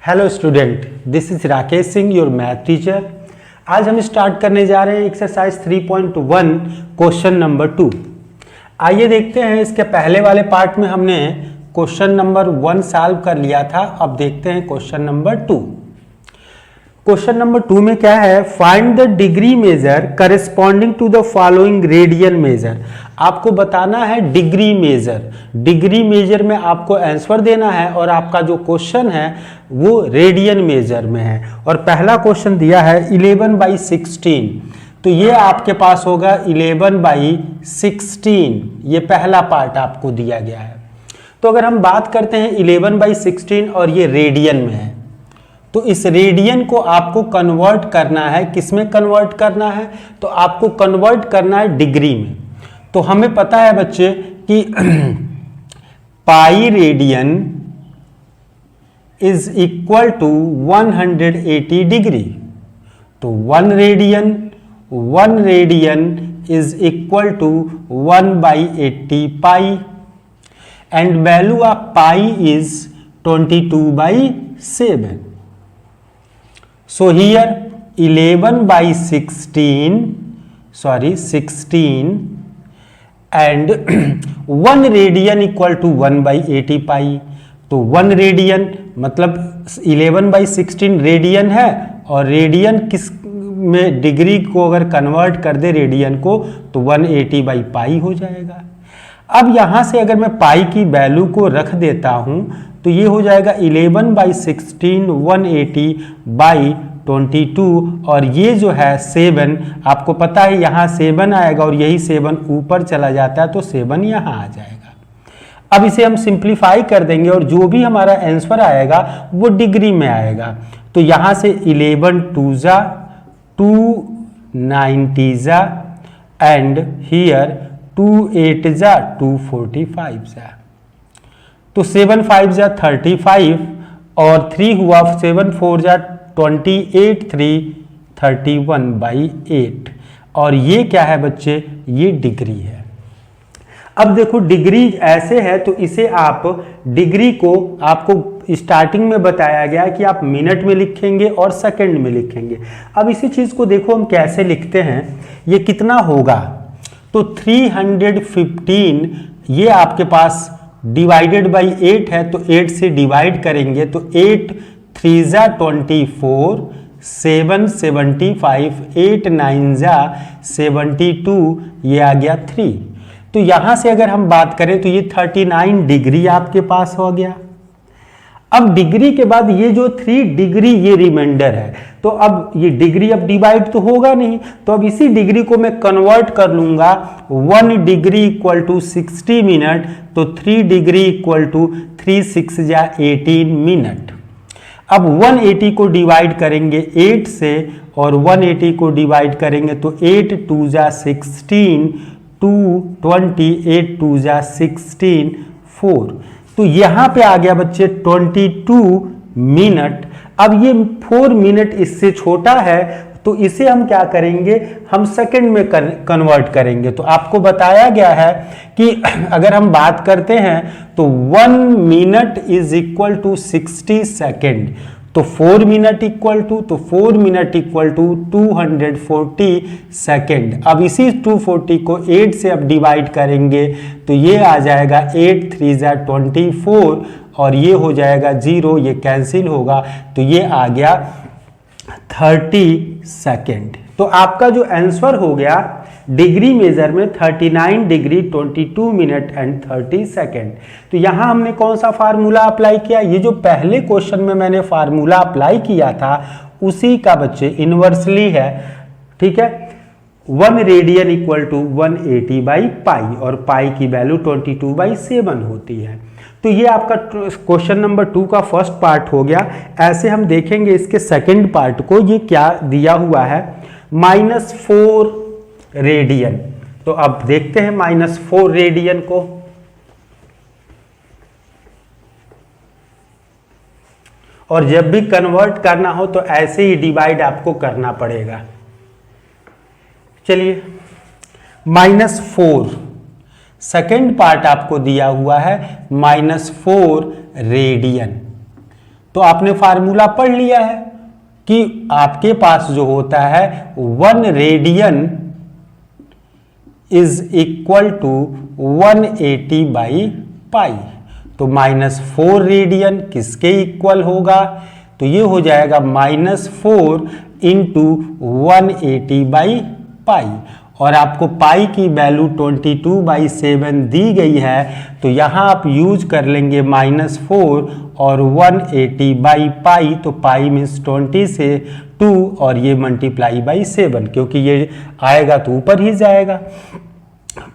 Hello student, this is Rakesh Singh, your math teacher. आज हम start करने जा रहे हैं एक्सरसाइज 3.1 क्वेश्चन नंबर 2। आइए देखते हैं। इसके पहले वाले पार्ट में हमने क्वेश्चन नंबर 1 सॉल्व कर लिया था। अब देखते हैं क्वेश्चन नंबर 2। क्वेश्चन नंबर 2 में क्या है, find the degree measure corresponding to the following radian measure. आपको बताना है डिग्री मेजर। डिग्री मेजर में आपको आंसर देना है और आपका जो क्वेश्चन है वो रेडियन मेजर में है। और पहला क्वेश्चन दिया है 11/16, तो ये आपके पास होगा 11/16। ये पहला पार्ट आपको दिया गया है। तो अगर हम बात करते हैं 11/16 और ये रेडियन में है, तो इस रेडियन को आपको कन्वर्ट करना है। किस में कन्वर्ट करना है? तो आपको कन्वर्ट करना है डिग्री में। तो हमें पता है बच्चे कि pi radian is equal to 180 degree. तो 1 radian is equal to 1/80 pi and value of pi is 22/7. So here 11/16 and 1 radian equal to 1/80 pi. तो 1 रेडियन मतलब 11/16 रेडियन है, और रेडियन किस में डिग्री को अगर कन्वर्ट कर दे रेडियन को तो 180/पाई हो जाएगा। अब यहां से अगर मैं पाई की वैल्यू को रख देता हूं तो ये हो जाएगा 11/16 180/22, और ये जो है 7, आपको पता है यहाँ 7 आएगा और यही 7 ऊपर चला जाता है तो 7 यहाँ आ जाएगा। अब इसे हम सिंप्लीफाई कर देंगे और जो भी हमारा आंसर आएगा वो डिग्री में आएगा। तो यहाँ से 11 2 290 एंड हियर 2 8 245। तो 7 5 35 और 3 हुआ 7 4 28 3 31/8। और ये क्या है बच्चे? ये डिग्री है। अब देखो डिग्री ऐसे है तो इसे आप डिग्री को आपको स्टार्टिंग में बताया गया है कि आप मिनट में लिखेंगे और सेकंड में लिखेंगे। अब इसी चीज को देखो हम कैसे लिखते हैं। ये कितना होगा? तो 315 ये आपके पास डिवाइडेड बाई 8 है, तो 8 से डिवाइड करेंगे तो 8 3 24, 7 75, 8 9 72, ये आ गया 3। तो यहां से अगर हम बात करें तो ये 39 डिग्री आपके पास हो गया। अब डिग्री के बाद ये जो 3 डिग्री ये रिमाइंडर है, तो अब ये डिग्री अब डिवाइड तो होगा नहीं, तो अब इसी डिग्री को मैं कन्वर्ट कर लूंगा। 1 डिग्री इक्वल टू 60 मिनट, तो 3 डिग्री इक्वल टू 3 6 18 मिनट। अब 180 को डिवाइड करेंगे 8 से और 180 को डिवाइड करेंगे तो 8 2 16, 2 20, 8 2 16 4। तो यहां पे आ गया बच्चे 22 मिनट। अब ये 4 मिनट इससे छोटा है तो इसे हम क्या करेंगे, हम सेकंड में कन्वर्ट करेंगे। तो आपको बताया गया है कि अगर हम बात करते हैं तो 1 minute is equal to 60 second. तो 4 मिनट इक्वल टू 240 सेकेंड। अब इसी 240 को 8 से अब डिवाइड करेंगे तो ये आ जाएगा 8 3 24 और ये हो जाएगा 0, ये कैंसिल होगा तो ये आ गया 30 सेकेंड। तो आपका जो आंसर हो गया डिग्री मेजर में 39 डिग्री 22 मिनट एंड 30 सेकेंड। तो यहां हमने कौन सा फार्मूला अप्लाई किया? ये जो पहले क्वेश्चन में मैंने फार्मूला अप्लाई किया था उसी का बच्चे इनवर्सली है। ठीक है, 1 रेडियन इक्वल टू 180/पाई और पाई की वैल्यू 22/7 होती है। तो ये आपका क्वेश्चन नंबर 2 का फर्स्ट पार्ट हो गया। ऐसे हम देखेंगे इसके सेकंड पार्ट को। ये क्या दिया हुआ है? -4 रेडियन। तो अब देखते हैं -4 रेडियन को। और जब भी कन्वर्ट करना हो तो ऐसे ही डिवाइड आपको करना पड़ेगा। चलिए, -4 सेकेंड पार्ट आपको दिया हुआ है -4 रेडियन। तो आपने फार्मूला पढ़ लिया है कि आपके पास जो होता है 1 radian is equal to 180 by pi. तो -4 रेडियन किसके इक्वल होगा? तो ये हो जाएगा -4 इंटू 180 बाई पाई। और आपको पाई की वैल्यू 22/7 दी गई है, तो यहाँ आप यूज कर लेंगे -4 और 180 बाई पाई। तो पाई मीन्स 20 से 2 और ये मल्टीप्लाई बाई 7, क्योंकि ये आएगा तो ऊपर ही जाएगा।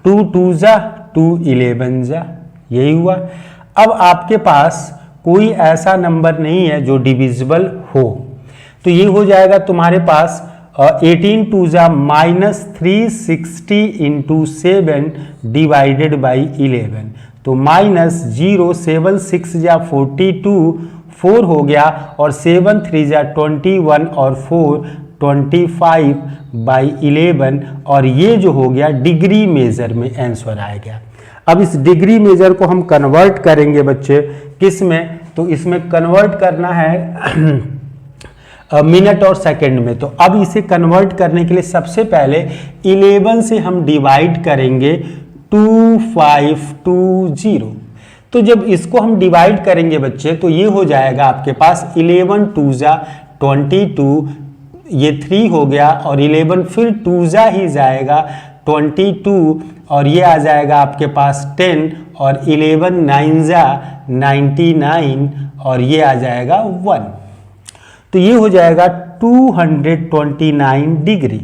2 2 जा 2 11 जा, यही हुआ। अब आपके पास कोई ऐसा नंबर नहीं है जो डिविजिबल हो, तो ये हो जाएगा तुम्हारे पास 18 2 जा -360 इंटू 7 डिवाइडेड बाई 11। तो -0 7 6 जा 42 4 हो गया, और 7 3 जा 21 और 4 25/11। और ये जो हो गया डिग्री मेजर में आंसर आ गया। अब इस डिग्री मेजर को हम कन्वर्ट करेंगे बच्चे किस में? तो इसमें कन्वर्ट करना है मिनट और सेकंड में। तो अब इसे कन्वर्ट करने के लिए सबसे पहले 11 से हम डिवाइड करेंगे 2520। तो जब इसको हम डिवाइड करेंगे बच्चे, तो ये हो जाएगा आपके पास 11 2 जा 22, ये 3 हो गया, और 11 फिर 2 जा ही जाएगा 22, और ये आ जाएगा आपके पास 10, और 11 9 जा 99, और ये आ जाएगा 1। तो ये हो जाएगा 229 डिग्री।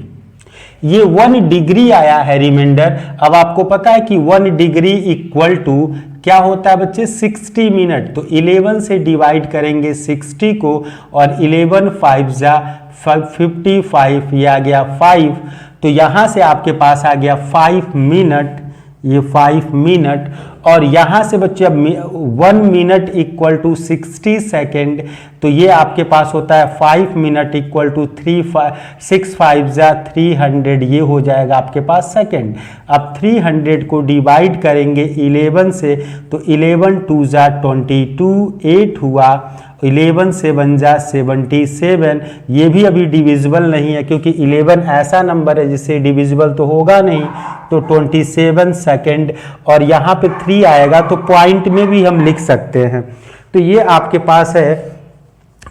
ये 1 डिग्री आया है रिमाइंडर। अब आपको पता है कि 1 डिग्री इक्वल टू क्या होता है बच्चे? 60 मिनट। तो 11 से डिवाइड करेंगे 60 को, और 11 5 जा 55, ये आ गया 5। तो यहाँ से आपके पास आ गया 5 मिनट, ये 5 मिनट। और यहाँ से बच्चे अब 1 मिनट इक्वल टू 60 सेकेंड, तो ये आपके पास होता है 5 मिनट इक्वल टू 6 5 जा 300, ये हो जाएगा आपके पास सेकेंड। अब 300 को डिवाइड करेंगे 11 से, तो 11 2 जा 22, 8 हुआ, 11 7 जा 77। ये भी अभी डिविजिबल नहीं है, क्योंकि 11 ऐसा नंबर है जिससे डिविजिबल तो होगा नहीं। तो 27 सेकेंड, और यहाँ पे 3 आएगा, तो पॉइंट में भी हम लिख सकते हैं। तो ये आपके पास है,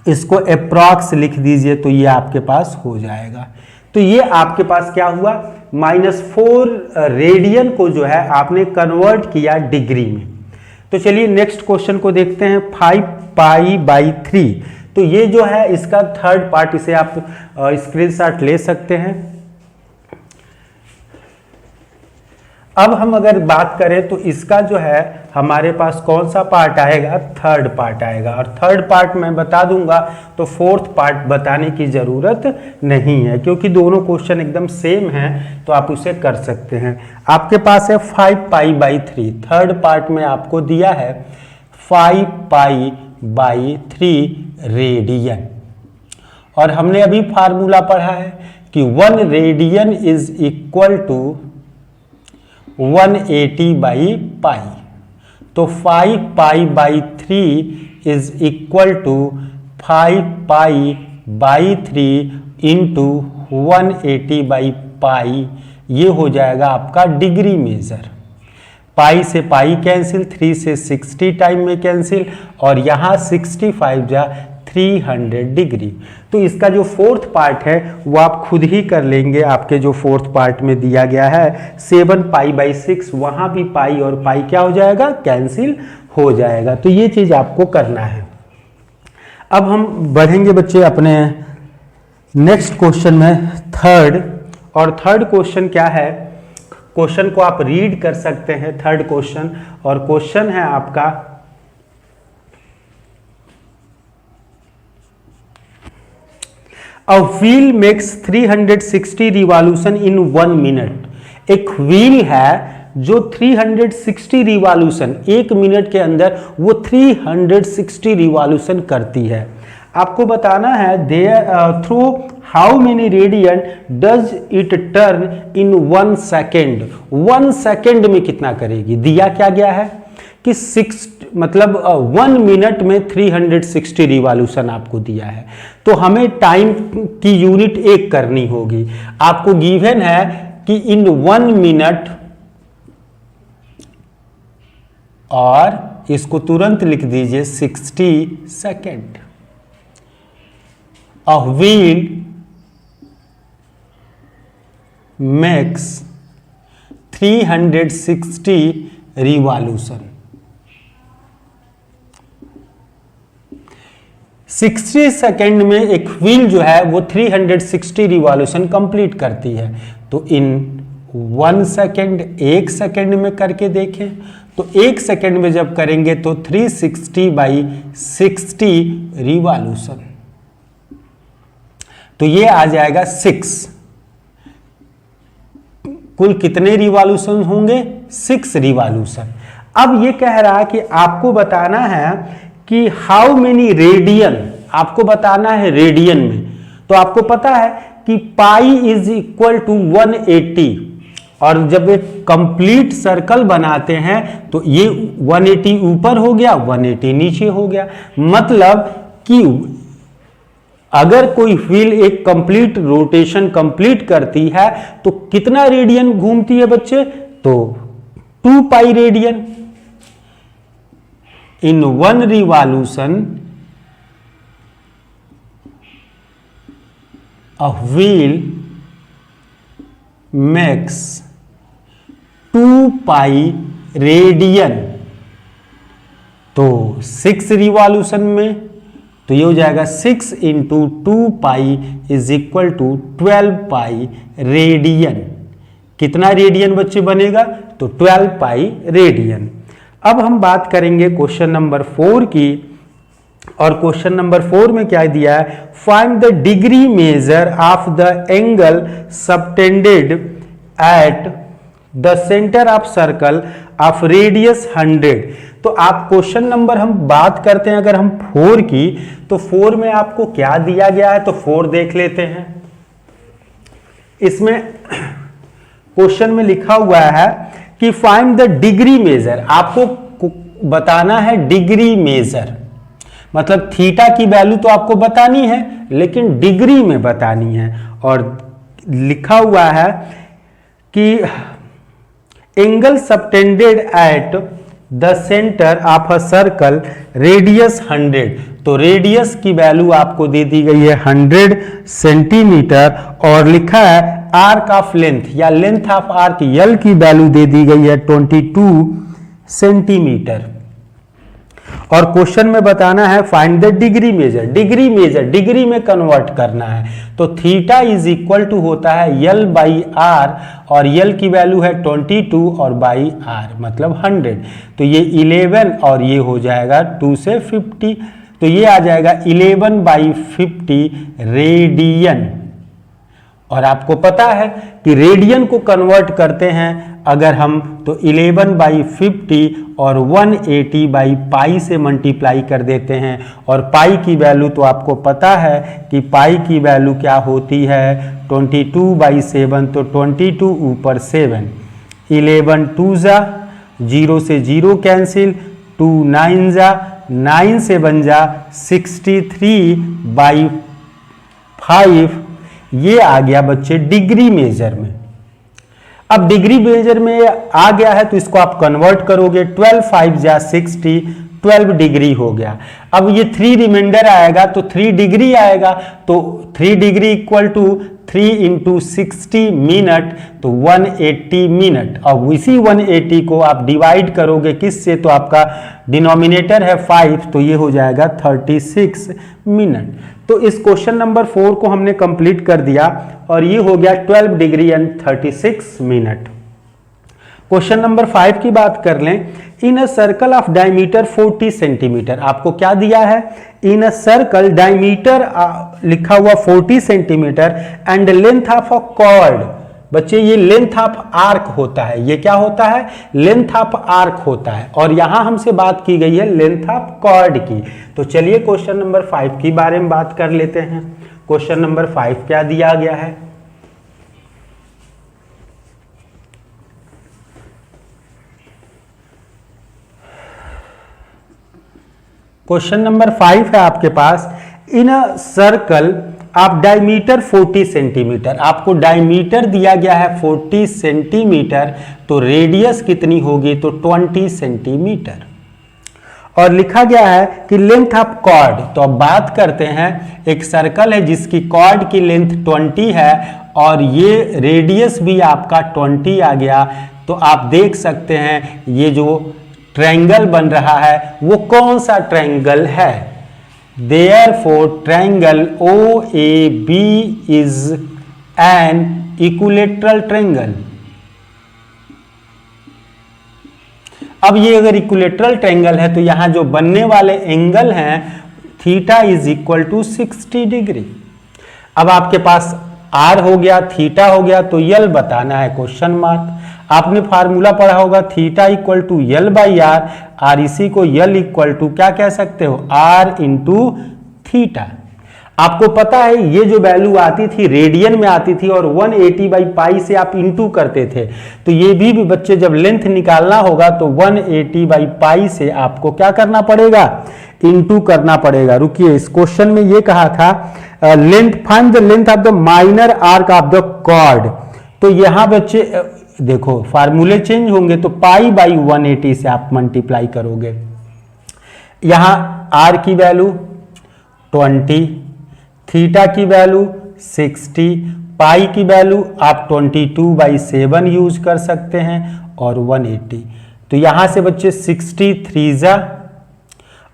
इसको अप्रॉक्स लिख दीजिए, तो ये आपके पास हो जाएगा। तो ये आपके पास क्या हुआ? -4 रेडियन को जो है आपने कन्वर्ट किया डिग्री में। तो चलिए नेक्स्ट क्वेश्चन को देखते हैं। 5 पाई/3। तो ये जो है इसका थर्ड पार्ट, इसे आप स्क्रीनशॉट ले सकते हैं। अब हम अगर बात करें तो इसका जो है हमारे पास कौन सा पार्ट आएगा? थर्ड पार्ट आएगा। और थर्ड पार्ट मैं बता दूंगा, तो फोर्थ पार्ट बताने की ज़रूरत नहीं है, क्योंकि दोनों क्वेश्चन एकदम सेम हैं, तो आप उसे कर सकते हैं। आपके पास है 5 पाई/3। थर्ड पार्ट में आपको दिया है 5 पाई/3 रेडियन। और हमने अभी फार्मूला पढ़ा है कि 1 radian is equal to 180 by pi. तो 5 पाई/3 इज इक्वल टू 5 पाई/3 इंटू 180 बाई पाई। ये हो जाएगा आपका डिग्री मेजर। पाई से पाई कैंसिल, 3 से 60 टाइम में कैंसिल, और यहाँ 65 जा 300 डिग्री। तो इसका जो फोर्थ पार्ट है वो आप खुद ही कर लेंगे। आपके जो फोर्थ पार्ट में दिया गया है 7 पाई/6, वहाँ भी पाई और पाई क्या हो जाएगा? कैंसिल हो जाएगा। तो ये चीज़ आपको करना है। अब हम बढ़ेंगे बच्चे अपने नेक्स्ट क्वेश्चन में, थर्ड। और थर्ड क्वेश्चन क्या है? क्वेश्चन को आप रीड कर सकते हैं, थर्ड क्वेश्चन। और क्वेश्चन है आपका A wheel makes 360 revolution in 1 minute. एक व्हील है जो 360 रिवॉल्यूशन 1 मिनट के अंदर वो 360 रिवॉल्यूशन करती है। आपको बताना है through how many radian does it turn in 1 second. 1 second में कितना करेगी? दिया क्या गया है कि 1 मिनट में 360 रिवॉल्यूशन आपको दिया है, तो हमें टाइम की यूनिट एक करनी होगी। आपको गिवन है कि इन 1 मिनट, और इसको तुरंत लिख दीजिए 60 second. A wheel makes 360 revolution. 60 second में एक व्हील जो है वो 360 रिवॉल्यूशन कंप्लीट करती है। तो इन 1 सेकेंड, 1 सेकेंड में करके देखें, तो 1 सेकेंड में जब करेंगे तो 360/60 रिवॉल्यूशन, तो ये आ जाएगा 6। कुल कितने रिवॉल्यूशन होंगे? 6 रिवॉल्यूशन। अब ये कह रहा है कि आपको बताना है कि हाउ मेनी रेडियन, आपको बताना है रेडियन में। तो आपको पता है कि पाई इज इक्वल टू 180, और जब एक कंप्लीट सर्कल बनाते हैं तो ये 180 ऊपर हो गया, 180 नीचे हो गया। मतलब कि अगर कोई व्हील एक कंप्लीट रोटेशन कंप्लीट करती है तो कितना रेडियन घूमती है बच्चे? तो 2 pi radian. In 1 revolution a wheel makes 2 pi radian. तो 6 रिवॉल्यूशन में, तो ये हो जाएगा 6 × 2 pi is equal to 12 pi radian. कितना रेडियन बच्चे बनेगा? तो 12 पाई रेडियन। अब हम बात करेंगे क्वेश्चन नंबर 4 की, और क्वेश्चन नंबर 4 में क्या दिया है? Find the degree measure of the angle subtended at the centre of circle of radius 100। तो आप क्वेश्चन नंबर हम बात करते हैं अगर हम 4 की, तो 4 में आपको क्या दिया गया है, तो 4 देख लेते हैं। इसमें क्वेश्चन में लिखा हुआ है कि फाइंड द डिग्री मेजर, आपको बताना है डिग्री मेजर, मतलब थीटा की वैल्यू तो आपको बतानी है लेकिन डिग्री में बतानी है। और लिखा हुआ है कि angle subtended at the centre of a circle radius 100। तो रेडियस की वैल्यू आपको दे दी गई है 100 सेंटीमीटर, और लिखा है आर्क ऑफ लेंथ या लेंथ ऑफ आर्क यल की वैल्यू दे दी गई है 22 सेंटीमीटर। और क्वेश्चन में बताना है find the degree measure. Degree measure degree में कन्वर्ट करना है, तो थीटा इज इक्वल टू होता है यल बाई आर, और यल की वैल्यू है 22 और बाई आर मतलब 100। तो ये 11 और ये हो जाएगा 2 से 50, तो ये आ जाएगा 11/50 रेडियन। और आपको पता है कि रेडियन को कन्वर्ट करते हैं अगर हम, तो 11/50 और 180/पाई से मल्टीप्लाई कर देते हैं। और पाई की वैल्यू तो आपको पता है कि पाई की वैल्यू क्या होती है 22/7, तो 22 ऊपर 7, 11 2 जा, 0 से 0 कैंसिल, 2 9 जा, 9 से बन जा 63/5। ये आ गया बच्चे डिग्री मेजर में। अब डिग्री मेजर में आ गया है तो इसको आप कन्वर्ट करोगे, 12 5 जा 60, 12 डिग्री हो गया। अब ये 3 रिमाइंडर आएगा तो 3 डिग्री आएगा, तो 3 डिग्री इक्वल टू 3 × 60 मिनट, तो 180 मिनट। अब इसी 180 को आप डिवाइड करोगे किससे, तो आपका डिनोमिनेटर है 5, तो ये हो जाएगा 36 मिनट। तो इस क्वेश्चन नंबर 4 को हमने कंप्लीट कर दिया, और ये हो गया 12 degree and 36 minute. Question number 5 की बात कर लें। In a circle of diameter 40 centimetre, आपको क्या दिया है? इन अ सर्कल डायमीटर लिखा हुआ 40 centimetre and length of a cord. बच्चे ये लेंथ ऑफ आर्क होता है, ये क्या होता है? लेंथ ऑफ आर्क होता है, और यहां हमसे बात की गई है लेंथ ऑफ कॉर्ड की। तो चलिए क्वेश्चन नंबर 5 के बारे में बात कर लेते हैं। क्वेश्चन नंबर 5 क्या दिया गया है? क्वेश्चन नंबर 5 है आपके पास, इन अ सर्कल आप डायमीटर 40 सेंटीमीटर, आपको डायमीटर दिया गया है 40 सेंटीमीटर, तो रेडियस कितनी होगी, तो 20 सेंटीमीटर। और लिखा गया है कि लेंथ ऑफ कॉर्ड, तो अब बात करते हैं, एक सर्कल है जिसकी कॉर्ड की लेंथ 20 है और ये रेडियस भी आपका 20 आ गया, तो आप देख सकते हैं ये जो ट्रायंगल बन रहा है वो कौन सा ट्रायंगल है। Therefore triangle OAB is an equilateral triangle। अब ये अगर इक्विलेटरल ट्रायंगल है तो यहां जो बनने वाले एंगल हैं theta is equal to 60 degree. अब आपके पास आर हो गया, थीटा हो गया, तो यल बताना है, क्वेश्चन मार्क। आपने फार्मूला पढ़ा होगा theta equal to l by r, और इसी को यल इक्वल टू क्या कह सकते हो, आर इंटू थीटा। आपको पता है ये जो वैल्यू आती थी रेडियन में आती थी और 180 बाई पाई से आप इंटू करते थे, तो ये भी बच्चे जब लेंथ निकालना होगा तो 180 बाई पाई से आपको क्या करना पड़ेगा, इंटू करना पड़ेगा। रुकिए, इस क्वेश्चन में ये कहा था length, find the length of the minor arc of the chord. तो यहां बच्चे देखो फार्मूले चेंज होंगे, तो पाई बाई 180 से आप मल्टीप्लाई करोगे। यहां आर की वैल्यू 20, थीटा की वैल्यू 60, पाई की वैल्यू आप 22/7 यूज कर सकते हैं और 180। तो यहां से बच्चे 63 जा,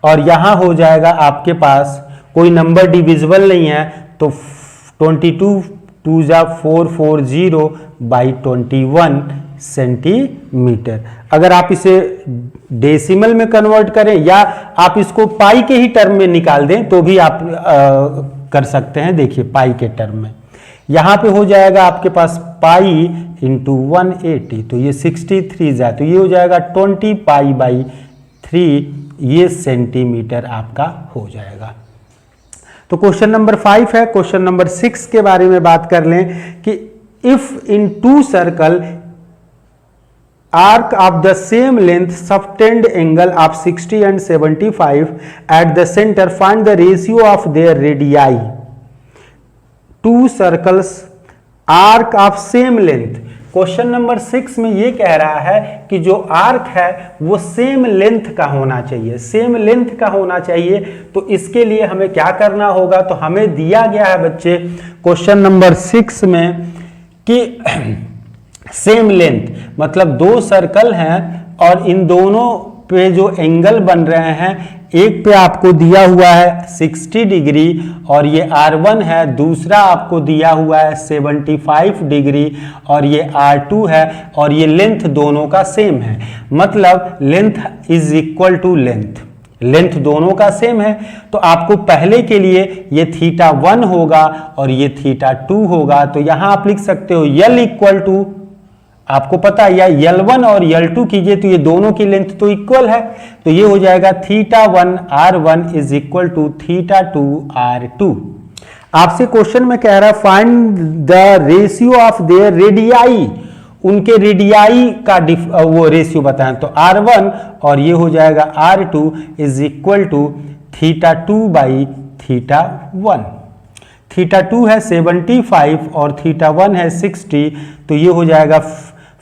और यहां हो जाएगा आपके पास कोई नंबर डिविजिबल नहीं है, तो 22 2 जा 440/21 सेंटीमीटर। अगर आप इसे डेसिमल में कन्वर्ट करें या आप इसको पाई के ही टर्म में निकाल दें तो भी आप कर सकते हैं। देखिए पाई के टर्म में यहां पे हो जाएगा आपके पास पाई इंटू 180, तो ये 63 जा, तो ये हो जाएगा 20 पाई बाई 3, ये सेंटीमीटर आपका हो जाएगा। तो क्वेश्चन नंबर 5 है। क्वेश्चन नंबर 6 के बारे में बात कर लें कि if in two circle arc of the same length subtend angle of 60 and 75 at the center, find the ratio of their radii। two circles arc of same length। Question number 6 में ये कह रहा है कि जो आर्क है वो same length का होना चाहिए, सेम लेंथ का होना चाहिए। तो इसके लिए हमें क्या करना होगा, तो हमें दिया गया है बच्चे क्वेश्चन नंबर 6 में कि सेम लेंथ मतलब दो सर्कल हैं और इन दोनों पे जो एंगल बन रहे हैं, एक पे आपको दिया हुआ है 60 डिग्री और ये R1 है, दूसरा आपको दिया हुआ है 75 डिग्री और ये R2 है, और ये लेंथ दोनों का सेम है। मतलब length is equal to length, length दोनों का सेम है। तो आपको पहले के लिए ये थीटा 1 होगा और ये थीटा 2 होगा। तो यहां आप लिख सकते हो यल इक्वल टू, आपको पता है या L1 और L2 कीजिए तो ये दोनों की लेंथ तो इक्वल है, तो ये हो जाएगा theta 1 R1 is equal to theta 2 R2। आपसे क्वेश्चन में कह रहा है find the ratio of their radii, उनके रेडियाई का वो रेशियो बताएं। तो R1 और ये हो जाएगा R2 is equal to theta 2 by theta 1। Theta 2 है 75 और थीटा 1 है 60, तो ये हो जाएगा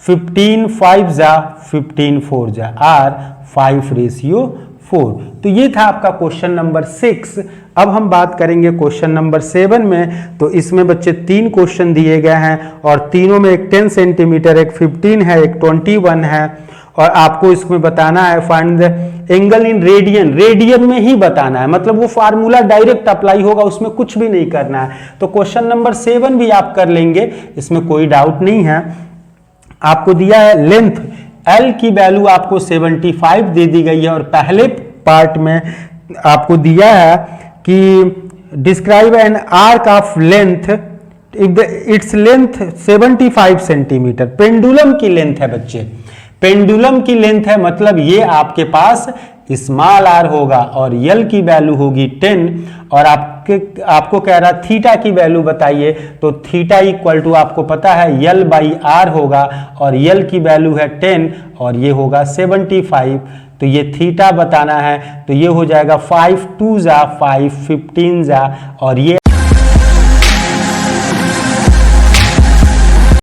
15 5 जा 15 4 जा R5:4। तो ये था आपका क्वेश्चन नंबर 6। अब हम बात करेंगे क्वेश्चन नंबर 7 में। तो इसमें बच्चे 3 क्वेश्चन दिए गए हैं और तीनों में एक 10 सेंटीमीटर, एक 15 है, एक 21 है, और आपको इसमें बताना है find the angle in radian, radian में ही बताना है। मतलब वो फार्मूला डायरेक्ट अप्लाई होगा, उसमें कुछ भी नहीं करना है। तो क्वेश्चन नंबर 7 भी आप कर लेंगे, इसमें कोई डाउट नहीं है। आपको दिया है लेंथ L की वैल्यू आपको 75 दे दी गई है और पहले पार्ट में आपको दिया है कि describe an arc of length, its length 75 centimetre. Pendulum की लेंथ है बच्चे, पेंडुलम की लेंथ है, मतलब ये आपके पास स्मॉल आर होगा और यल की वैल्यू होगी 10, और आपको कह रहा थीटा की वैल्यू बताइए। तो थीटा इक्वल टू आपको पता है यल बाई आर होगा और यल की वैल्यू है 10 और ये होगा 75। तो ये थीटा बताना है, तो ये हो जाएगा 5 2 जा 5 15 जा, और ये